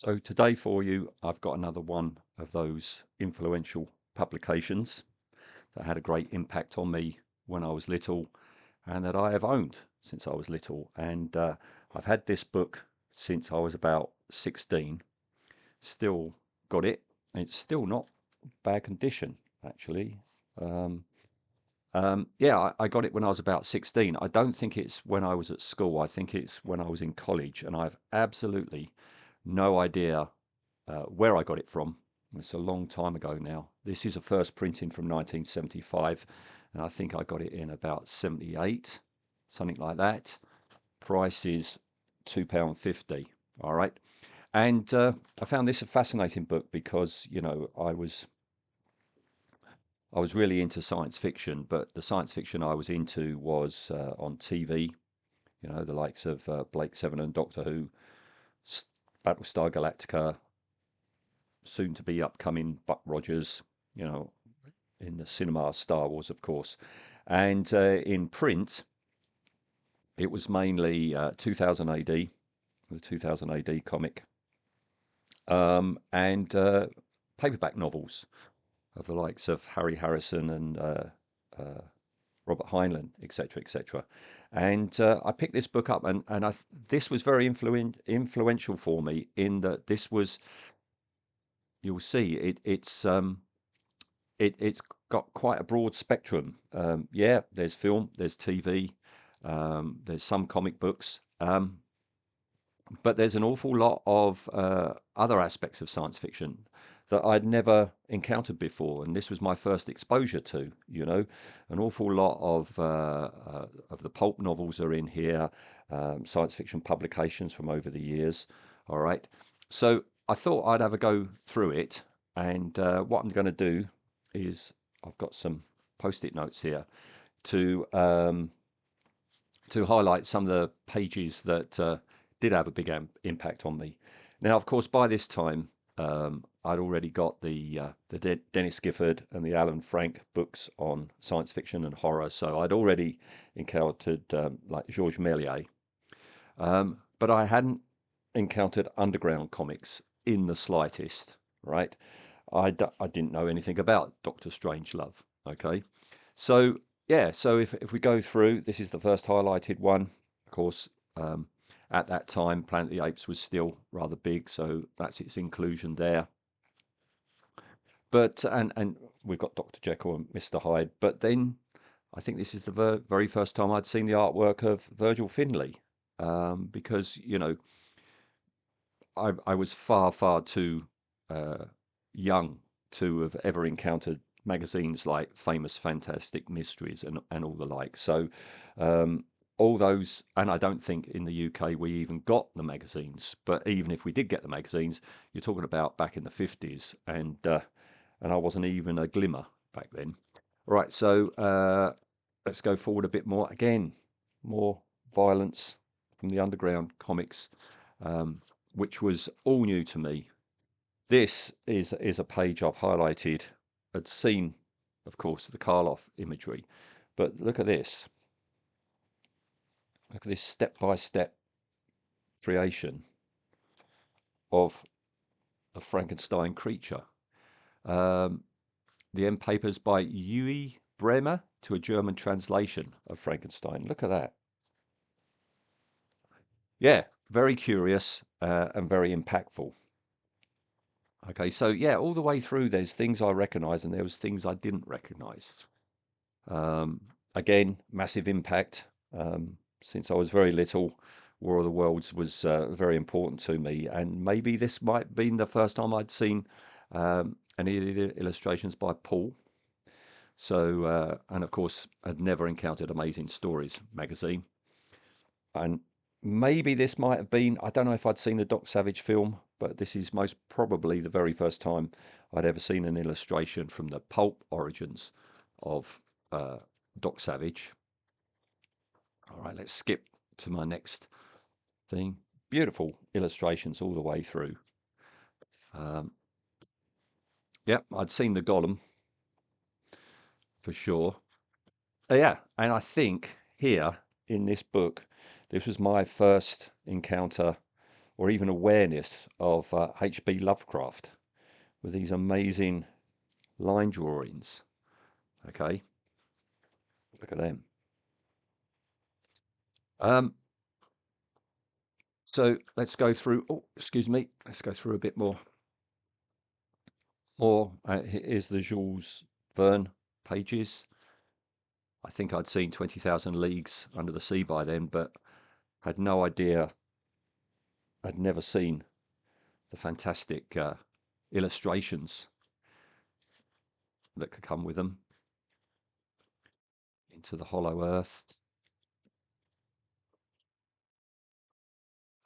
So today for you, I've got another one of those influential publications that had a great impact on me when I was little and that I have owned since I was little. And I've had this book since I was about 16, still got it. It's still not bad condition, actually. Um, yeah, I got it when I was about 16. I don't think it's when I was at school. I think it's when I was in college, and I've absolutely no idea where I got it from. It's a long time ago now. This is a first printing from 1975, and I think I got it in about 78, something like that. Price is £2.50. All right. And I found this a fascinating book because, I was really into science fiction, but the science fiction I was into was on TV, the likes of Blake Seven and Doctor Who, Battlestar Galactica, soon to be upcoming Buck Rogers, you know, in the cinema, Star Wars, of course. And in print, it was mainly 2000 AD, the 2000 AD comic, and paperback novels of the likes of Harry Harrison and uh, Robert Heinlein, etc., etc. And I picked this book up, and this was very influential for me in that this was, you'll see, it's got quite a broad spectrum. Yeah, there's film, there's TV, there's some comic books, but there's an awful lot of other aspects of science fiction that I'd never encountered before, and this was my first exposure to. An awful lot of the pulp novels are in here, science fiction publications from over the years. All right, so I thought I'd have a go through it, and what I'm going to do is I've got some post-it notes here to um, to highlight some of the pages that did have a big impact on me. Now, of course, by this time, I'd already got the Dennis Gifford and the Alan Frank books on science fiction and horror, so I'd already encountered like Georges Méliès, but I hadn't encountered underground comics in the slightest. Right? I didn't know anything about Doctor Strangelove. Okay, so yeah, so if we go through, this is the first highlighted one. Of course, um, at that time, Planet of the Apes was still rather big, so that's its inclusion there. But and we've got Dr. Jekyll and Mr. Hyde. But then I think this is the very first time I'd seen the artwork of Virgil Finlay, because I was far too uh, young to have ever encountered magazines like Famous Fantastic Mysteries and all the like. So um, all those, and I don't think in the UK we even got the magazines. But even if we did get the magazines, you're talking about back in the 50s, and I wasn't even a glimmer back then. Right, so let's go forward a bit more. Again, more violence from the underground comics, um, which was all new to me. This is a page I've highlighted. I'd seen, of course, the Karloff imagery, but look at this. Look at this step-by-step creation of a Frankenstein creature. Um, the end papers by Uwe Bremer to a German translation of Frankenstein. Look at that. Yeah, very curious and very impactful. Okay, so yeah, all the way through, there's things I recognise and there was things I didn't recognise. Um, Again, massive impact. Since I was very little, War of the Worlds was very important to me, and maybe this might have been the first time I'd seen any of the illustrations by Paul. So, and of course, I'd never encountered Amazing Stories magazine, and maybe this might have been, I don't know if I'd seen the Doc Savage film, but this is most probably the very first time I'd ever seen an illustration from the pulp origins of uh, Doc Savage. All right, let's skip to my next thing. Beautiful illustrations all the way through. Um, yep, I'd seen the Golem for sure. Yeah, and I think here in this book, this was my first encounter, or even awareness of H.P. Lovecraft with these amazing line drawings. Okay, look at them. Um, so let's go through. Oh, excuse me. Let's go through a bit more. Here's the Jules Verne pages. I think I'd seen 20,000 Leagues Under the Sea by then, but had no idea. I'd never seen the fantastic illustrations that could come with them. Into the Hollow Earth.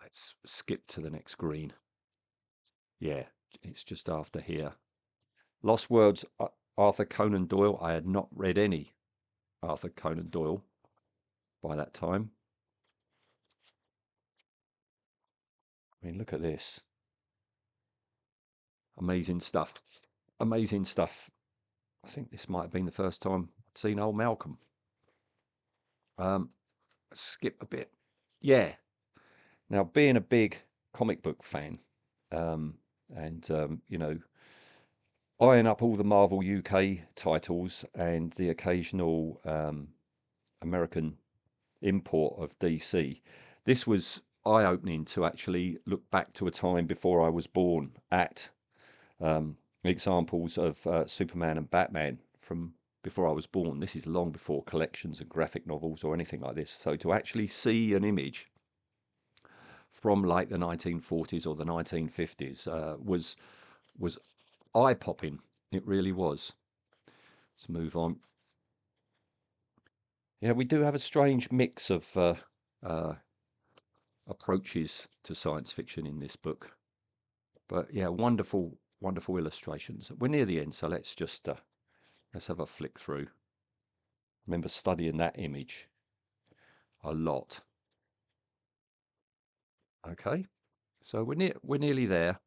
Let's skip to the next green. Yeah, it's just after here. Lost Words, Arthur Conan Doyle. I had not read any Arthur Conan Doyle by that time. I mean, look at this. Amazing stuff. Amazing stuff. I think this might have been the first time I'd seen Old Malcolm. Skip a bit. Yeah. Now, being a big comic book fan, um, and you know, buying up all the Marvel UK titles and the occasional American import of DC, this was eye-opening to actually look back to a time before I was born at examples of Superman and Batman from before I was born. This is long before collections and graphic novels or anything like this. So to actually see an image from like the 1940s or the 1950s was eye-popping. It really was. Let's move on. Yeah, we do have a strange mix of approaches to science fiction in this book. But yeah, wonderful, wonderful illustrations. We're near the end, so let's just let's have a flick through. Remember studying that image a lot. Okay, so we're nearly there.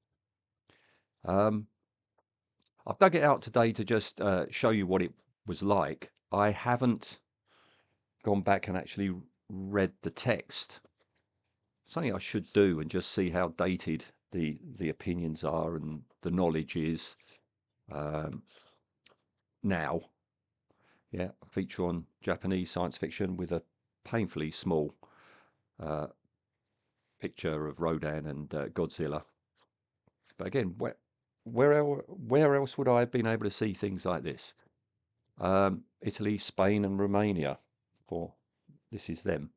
I've dug it out today to just show you what it was like. I haven't gone back and actually read the text. Something I should do and just see how dated the opinions are and the knowledge is um, now. Yeah, a feature on Japanese science fiction with a painfully small uh, picture of Rodan and Godzilla. But again, where else would I have been able to see things like this? Italy, Spain, and Romania. Or this is them.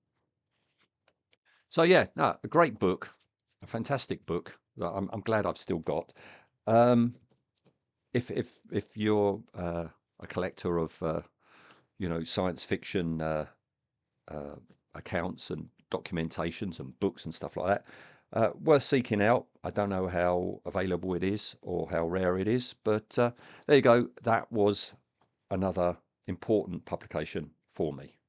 So yeah, no, a great book, a fantastic book that I'm glad I've still got. Um, if you're a collector of you know, science fiction uh, accounts and documentations and books and stuff like that, worth seeking out. I don't know how available it is or how rare it is, but there you go. That was another important publication for me.